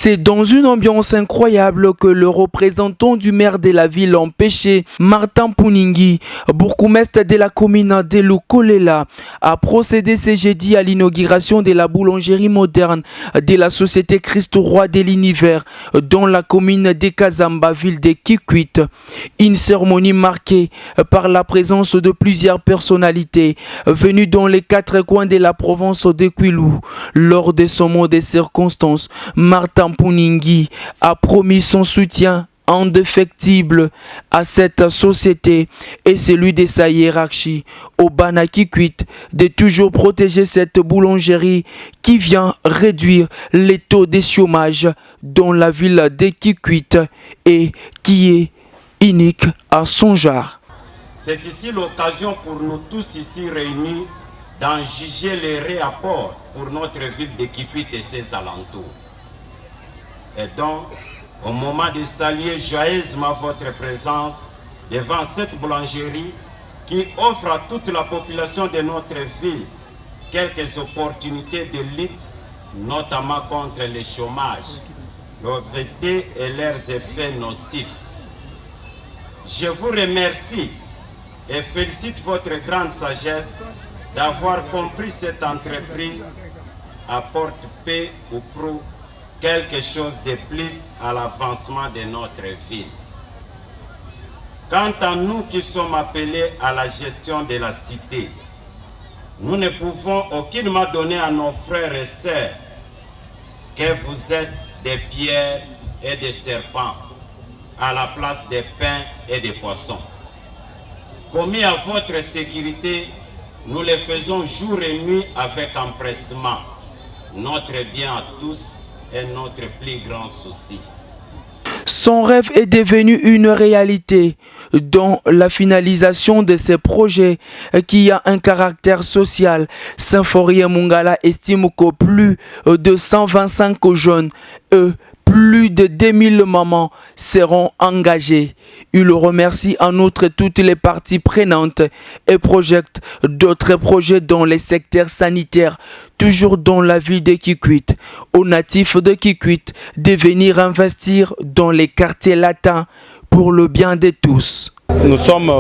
C'est dans une ambiance incroyable que le représentant du maire de la ville empêché, Martin Pouningi, bourgmestre de la commune de Lukolela, a procédé ce jeudi à l'inauguration de la boulangerie moderne de la société Christ Roi de l'Univers dans la commune de Kazamba, ville de Kikwit. Une cérémonie marquée par la présence de plusieurs personnalités venues dans les quatre coins de la province de Kwilu. Lors de ce mot de circonstance, Martin Pouningi a promis son soutien indéfectible à cette société et celui de sa hiérarchie au Bana Kikwit de toujours protéger cette boulangerie qui vient réduire les taux de chômage dans la ville de Kikwit et qui est unique à son genre. C'est ici l'occasion pour nous tous ici réunis d'en juger les rapports pour notre ville de Kikwit et ses alentours. Et donc, au moment de saluer joyeusement votre présence devant cette boulangerie qui offre à toute la population de notre ville quelques opportunités de lutte, notamment contre le chômage, la pauvreté et leurs effets nocifs. Je vous remercie et félicite votre grande sagesse d'avoir compris cette entreprise apporte paix ou pro quelque chose de plus à l'avancement de notre ville. Quant à nous qui sommes appelés à la gestion de la cité, nous ne pouvons aucunement donner à nos frères et sœurs que vous êtes des pierres et des serpents à la place des pains et des poissons. Commis à votre sécurité, nous le faisons jour et nuit avec empressement. Notre bien à tous est notre plus grand souci. Son rêve est devenu une réalité dans la finalisation de ces projets qui a un caractère social. Saint-Fourier Mungala estime que plus de 125 jeunes, plus de 2000 mamans seront engagées. Il remercie en outre toutes les parties prenantes et projette d'autres projets dans les secteurs sanitaires, toujours dans la ville de Kikwit, aux natifs de Kikwit de venir investir dans les quartiers latins pour le bien de tous. Nous sommes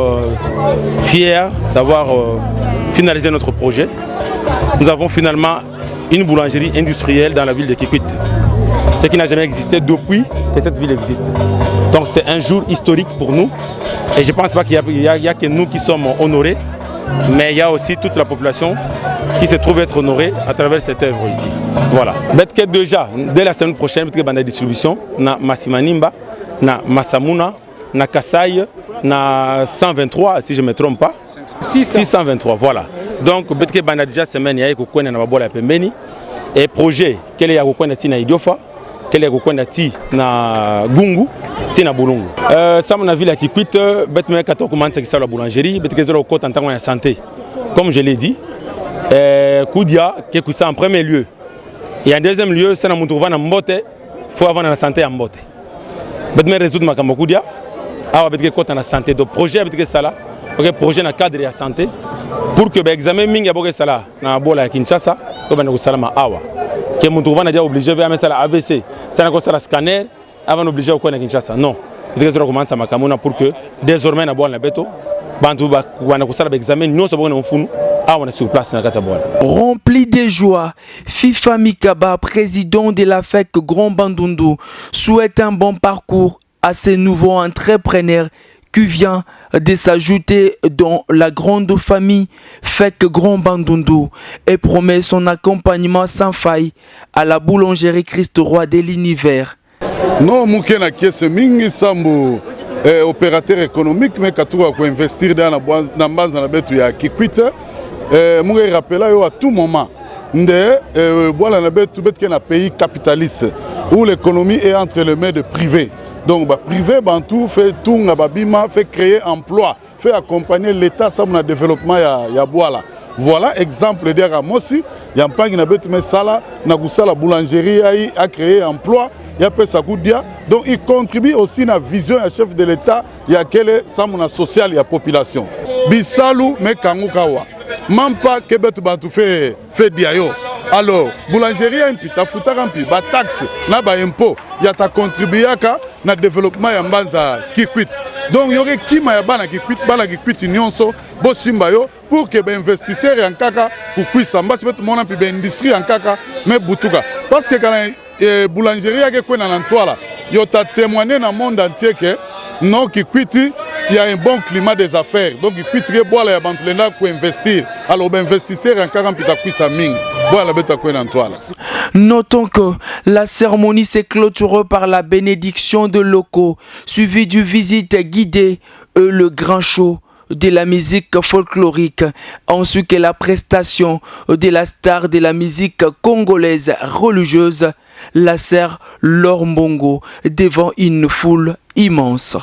fiers d'avoir finalisé notre projet. Nous avons finalement une boulangerie industrielle dans la ville de Kikwit, ce qui n'a jamais existé depuis que cette ville existe. Donc c'est un jour historique pour nous et je ne pense pas qu'il y a que nous qui sommes honorés, mais il y a aussi toute la population qui se trouve être honorée à travers cette œuvre ici. Voilà. Déjà, dès la semaine prochaine, il y a une distribution na Masimanimba, na Masamuna, na Kasaï, na 123 si je ne me trompe pas. 623, voilà. Donc il y a déjà semaine, il y a une et projet, quel est le Idiofa, quel est le Gungu, na Bulungu. Ça, mon avis, la Kikwit, la boulangerie, en santé. Comme je l'ai dit, Koudia, qui est en premier lieu. Et en deuxième lieu, c'est il faut avoir la santé en Mbote. Je vais résoudre ma Koudia, avoir la santé. Donc, projet avec ça, projet dans le cadre de la santé, pour que l'examen mingi aboke sala na bola ya Kinshasa ko bana ko sala ma awa ke muntu vana dia obligé vers mais sala AVC ça na ko sala scanner avant obligé ko na Kinshasa non il faut commencer ma kamuna pour que désormais na bola na beto bantu ba wana ko sala examen non so bona mfunu awa na sur place na kata bola. Rempli de joie, FIFA Mikaba, président de la FEC Grand Bandundu, souhaite un bon parcours à ces nouveaux entrepreneurs qui vient de s'ajouter dans la grande famille FEC Grand Bandundu et promet son accompagnement sans faille à la boulangerie Christ Roi de l'Univers. Non, Moukena Kiese Mingi Sambo, opérateur économique, mais Katoua pour investir dans la base de la bête ya Kikwit. Moukena rappelle à tout moment, voilà la bête qui est un pays capitaliste où l'économie est entre les mains de privés. Donc, privé, Bantou fait tout, fait créer emploi, fait accompagner l'État dans le développement de Boala. Voilà exemple de Ramossi, il y a un pan qui a sala, la boulangerie a créé emploi, il y a Pesakoudia. Donc, il contribue aussi à la vision du chef de l'État, il y a quelle social et la population. Bisalou, mais Kangukawa. Même pas que Bantou fait diayo. alors boulangerie impi tafutaka mpi bataxe na baimpôt ya takontribuaka na développement ya mbanza Kikwit. Donc yoke kima ya bana Kikwit nyonso bosimba yo pour que bainvestisseurs en kaka kukwisa mbasi betu mona mpi baindustrie en kaka me butuka parce que kana boulangerie yake kwena na ntwala yo ta témoigner na monde entier que non Kikwit il y a un bon climat des affaires. Donc Kikwit ke bola ya bantu lenda ko investir. Alors bainvestisseurs en kaka mpita kwisa mingi. Bola beta kwena ntwala. Notons que la cérémonie s'est clôturée par la bénédiction de locaux, suivie du visite guidée et le grand show de la musique folklorique, ainsi que la prestation de la star de la musique congolaise religieuse, la sœur Laure Mbongo, devant une foule immense.